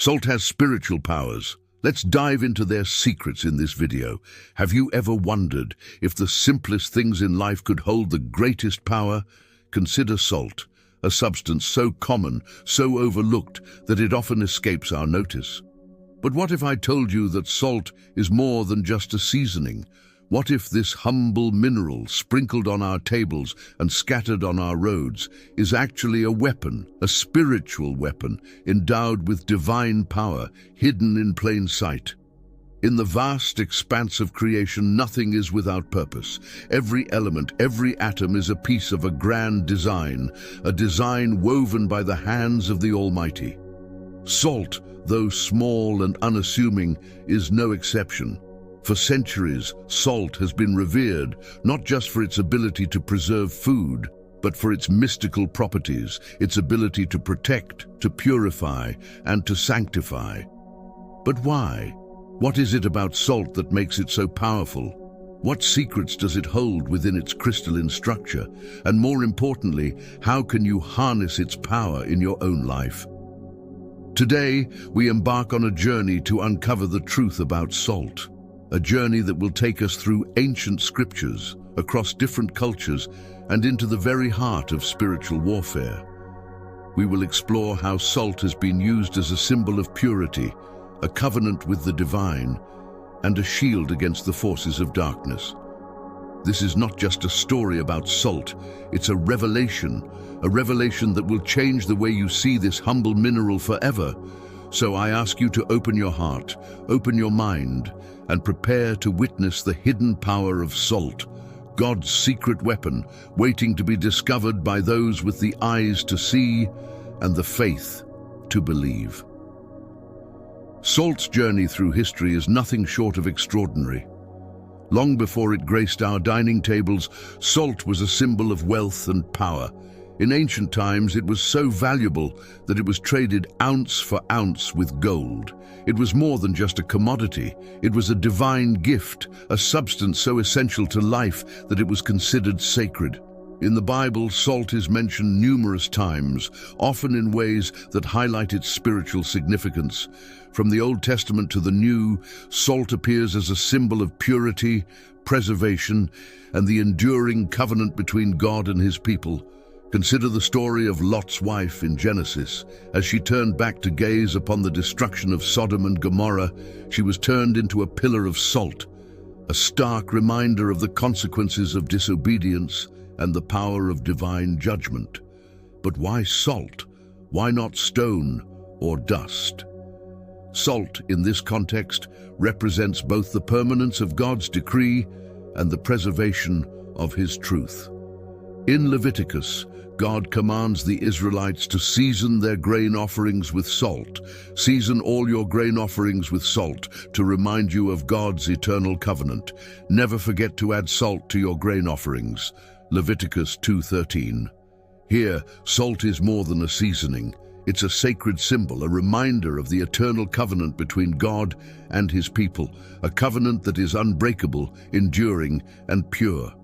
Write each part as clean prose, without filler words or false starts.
Salt has spiritual powers. Let's dive into their secrets in this video. Have you ever wondered if the simplest things in life could hold the greatest power? Consider salt, a substance so common, so overlooked, that it often escapes our notice. But what if I told you that salt is more than just a seasoning? What if this humble mineral, sprinkled on our tables and scattered on our roads, is actually a weapon, a spiritual weapon, endowed with divine power, hidden in plain sight? In the vast expanse of creation, nothing is without purpose. Every element, every atom is a piece of a grand design, a design woven by the hands of the Almighty. Salt, though small and unassuming, is no exception. For centuries, salt has been revered not just for its ability to preserve food, but for its mystical properties, its ability to protect, to purify, and to sanctify. But why? What is it about salt that makes it so powerful? What secrets does it hold within its crystalline structure? And more importantly, how can you harness its power in your own life? Today, we embark on a journey to uncover the truth about salt. A journey that will take us through ancient scriptures, across different cultures, and into the very heart of spiritual warfare. We will explore how salt has been used as a symbol of purity, a covenant with the divine, and a shield against the forces of darkness. This is not just a story about salt, it's a revelation that will change the way you see this humble mineral forever. So I ask you to open your heart, open your mind, and prepare to witness the hidden power of salt, God's secret weapon, waiting to be discovered by those with the eyes to see and the faith to believe. Salt's journey through history is nothing short of extraordinary. Long before it graced our dining tables, salt was a symbol of wealth and power. In ancient times, it was so valuable that it was traded ounce for ounce with gold. It was more than just a commodity. It was a divine gift, a substance so essential to life that it was considered sacred. In the Bible, salt is mentioned numerous times, often in ways that highlight its spiritual significance. From the Old Testament to the New, salt appears as a symbol of purity, preservation, and the enduring covenant between God and his people. Consider the story of Lot's wife in Genesis. As she turned back to gaze upon the destruction of Sodom and Gomorrah, she was turned into a pillar of salt, a stark reminder of the consequences of disobedience and the power of divine judgment. But why salt? Why not stone or dust? Salt, in this context, represents both the permanence of God's decree and the preservation of his truth. In Leviticus, God commands the Israelites to season their grain offerings with salt. Season all your grain offerings with salt to remind you of God's eternal covenant. Never forget to add salt to your grain offerings. Leviticus 2:13. Here, salt is more than a seasoning. It's a sacred symbol, a reminder of the eternal covenant between God and his people, a covenant that is unbreakable, enduring, and pure.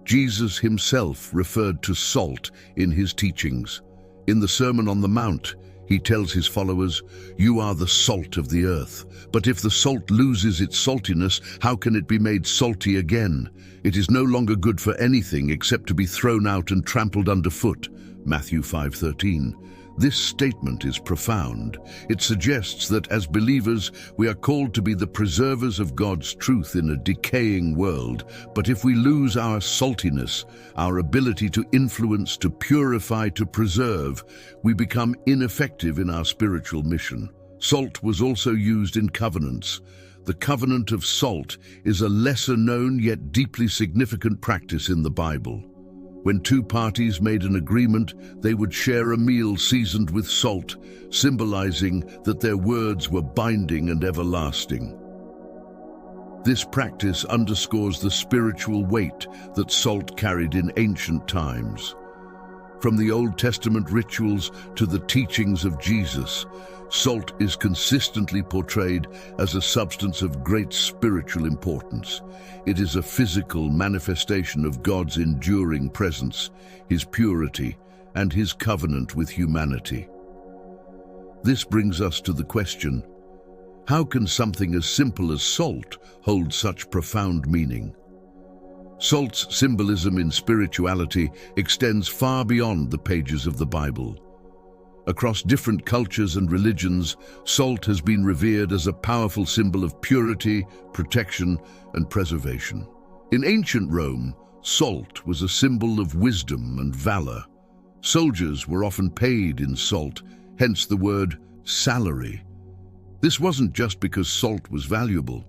Jesus himself referred to salt in his teachings. In the Sermon on the Mount, he tells his followers, "You are the salt of the earth. But if the salt loses its saltiness, how can it be made salty again? It is no longer good for anything except to be thrown out and trampled underfoot." Matthew 5:13. This statement is profound. It suggests that as believers, we are called to be the preservers of God's truth in a decaying world. But if we lose our saltiness, our ability to influence, to purify, to preserve, we become ineffective in our spiritual mission. Salt was also used in covenants. The covenant of salt is a lesser-known yet deeply significant practice in the Bible. When two parties made an agreement, they would share a meal seasoned with salt, symbolizing that their words were binding and everlasting. This practice underscores the spiritual weight that salt carried in ancient times. From the Old Testament rituals to the teachings of Jesus, salt is consistently portrayed as a substance of great spiritual importance. It is a physical manifestation of God's enduring presence, his purity, and his covenant with humanity. This brings us to the question, how can something as simple as salt hold such profound meaning? Salt's symbolism in spirituality extends far beyond the pages of the Bible. Across different cultures and religions, salt has been revered as a powerful symbol of purity, protection, and preservation. In ancient Rome, salt was a symbol of wisdom and valor. Soldiers were often paid in salt, hence the word salary. This wasn't just because salt was valuable.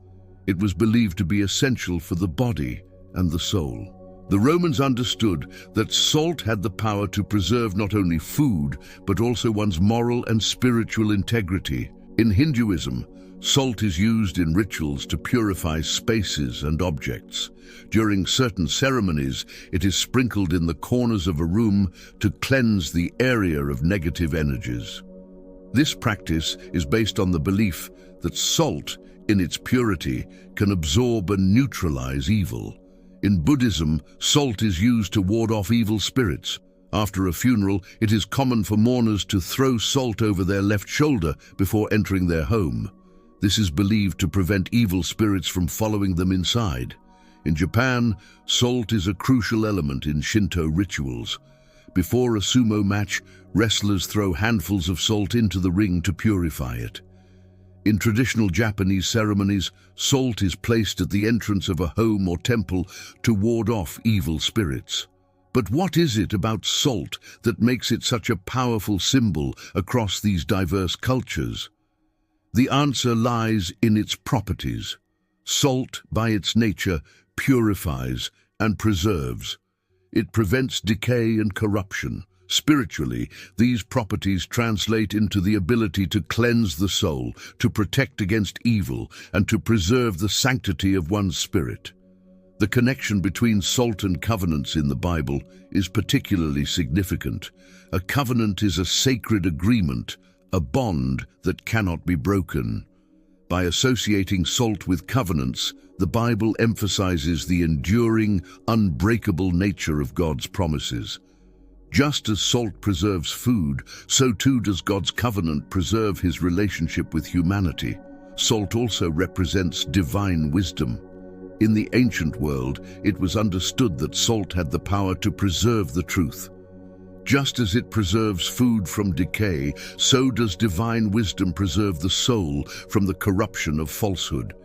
It was believed to be essential for the body and the soul. The Romans understood that salt had the power to preserve not only food, but also one's moral and spiritual integrity. In Hinduism, salt is used in rituals to purify spaces and objects. During certain ceremonies, it is sprinkled in the corners of a room to cleanse the area of negative energies. This practice is based on the belief that salt, in its purity, can absorb and neutralize evil. In Buddhism, salt is used to ward off evil spirits. After a funeral, it is common for mourners to throw salt over their left shoulder before entering their home. This is believed to prevent evil spirits from following them inside. In Japan, salt is a crucial element in Shinto rituals. Before a sumo match, wrestlers throw handfuls of salt into the ring to purify it. In traditional Japanese ceremonies, salt is placed at the entrance of a home or temple to ward off evil spirits. But what is it about salt that makes it such a powerful symbol across these diverse cultures? The answer lies in its properties. Salt, by its nature, purifies and preserves. It prevents decay and corruption. Spiritually, these properties translate into the ability to cleanse the soul, to protect against evil, and to preserve the sanctity of one's spirit. The connection between salt and covenants in the Bible is particularly significant. A covenant is a sacred agreement, a bond that cannot be broken. By associating salt with covenants, the Bible emphasizes the enduring, unbreakable nature of God's promises. Just as salt preserves food, so too does God's covenant preserve his relationship with humanity. Salt also represents divine wisdom. In the ancient world, it was understood that salt had the power to preserve the truth. Just as it preserves food from decay, so does divine wisdom preserve the soul from the corruption of falsehood.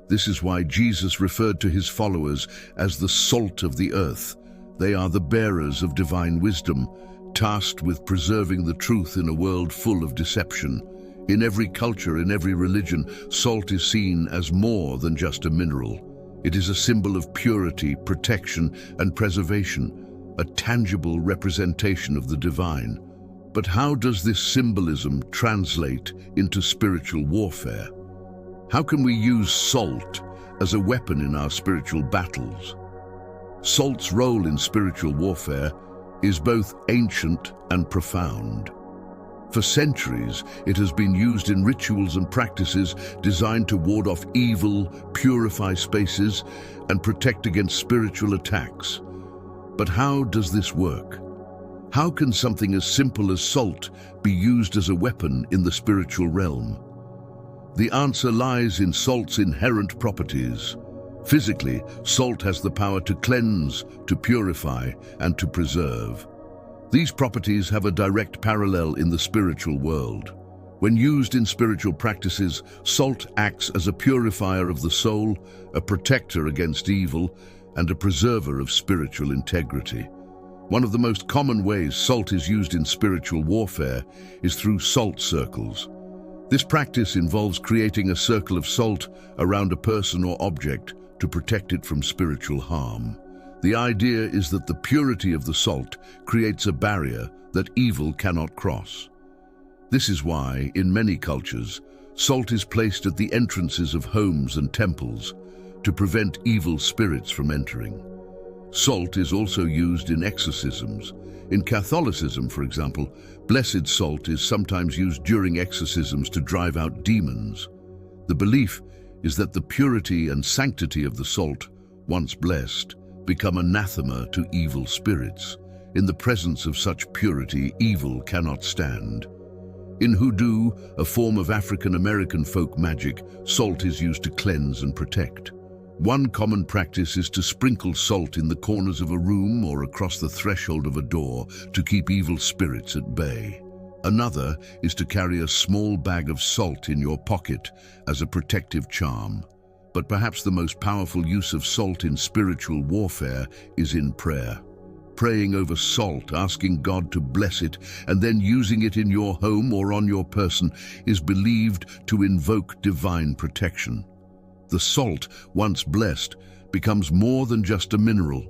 This is why Jesus referred to his followers as the salt of the earth. They are the bearers of divine wisdom, tasked with preserving the truth in a world full of deception. In every culture, in every religion, salt is seen as more than just a mineral. It is a symbol of purity, protection, and preservation, a tangible representation of the divine. But how does this symbolism translate into spiritual warfare? How can we use salt as a weapon in our spiritual battles? Salt's role in spiritual warfare is both ancient and profound. For centuries, it has been used in rituals and practices designed to ward off evil, purify spaces, and protect against spiritual attacks. But how does this work? How can something as simple as salt be used as a weapon in the spiritual realm? The answer lies in salt's inherent properties. Physically, salt has the power to cleanse, to purify, and to preserve. These properties have a direct parallel in the spiritual world. When used in spiritual practices, salt acts as a purifier of the soul, a protector against evil, and a preserver of spiritual integrity. One of the most common ways salt is used in spiritual warfare is through salt circles. This practice involves creating a circle of salt around a person or object to protect it from spiritual harm. The idea is that the purity of the salt creates a barrier that evil cannot cross. This is why, in many cultures, salt is placed at the entrances of homes and temples to prevent evil spirits from entering. Salt is also used in exorcisms. In Catholicism, for example, blessed salt is sometimes used during exorcisms to drive out demons. The belief is that the purity and sanctity of the salt, once blessed, become anathema to evil spirits. In the presence of such purity, evil cannot stand. In hoodoo, a form of African American folk magic, salt is used to cleanse and protect. One common practice is to sprinkle salt in the corners of a room or across the threshold of a door to keep evil spirits at bay. Another is to carry a small bag of salt in your pocket as a protective charm. But perhaps the most powerful use of salt in spiritual warfare is in prayer. Praying over salt, asking God to bless it, and then using it in your home or on your person is believed to invoke divine protection. The salt, once blessed, becomes more than just a mineral.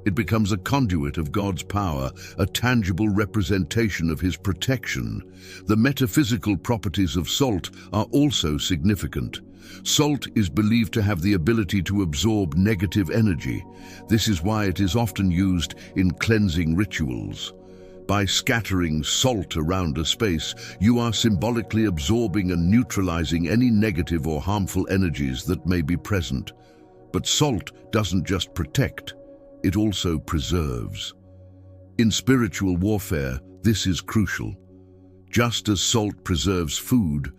It becomes a conduit of God's power, a tangible representation of His protection. The metaphysical properties of salt are also significant. Salt is believed to have the ability to absorb negative energy. This is why it is often used in cleansing rituals. By scattering salt around a space, you are symbolically absorbing and neutralizing any negative or harmful energies that may be present. But salt doesn't just protect, it also preserves. In spiritual warfare, this is crucial. Just as salt preserves food,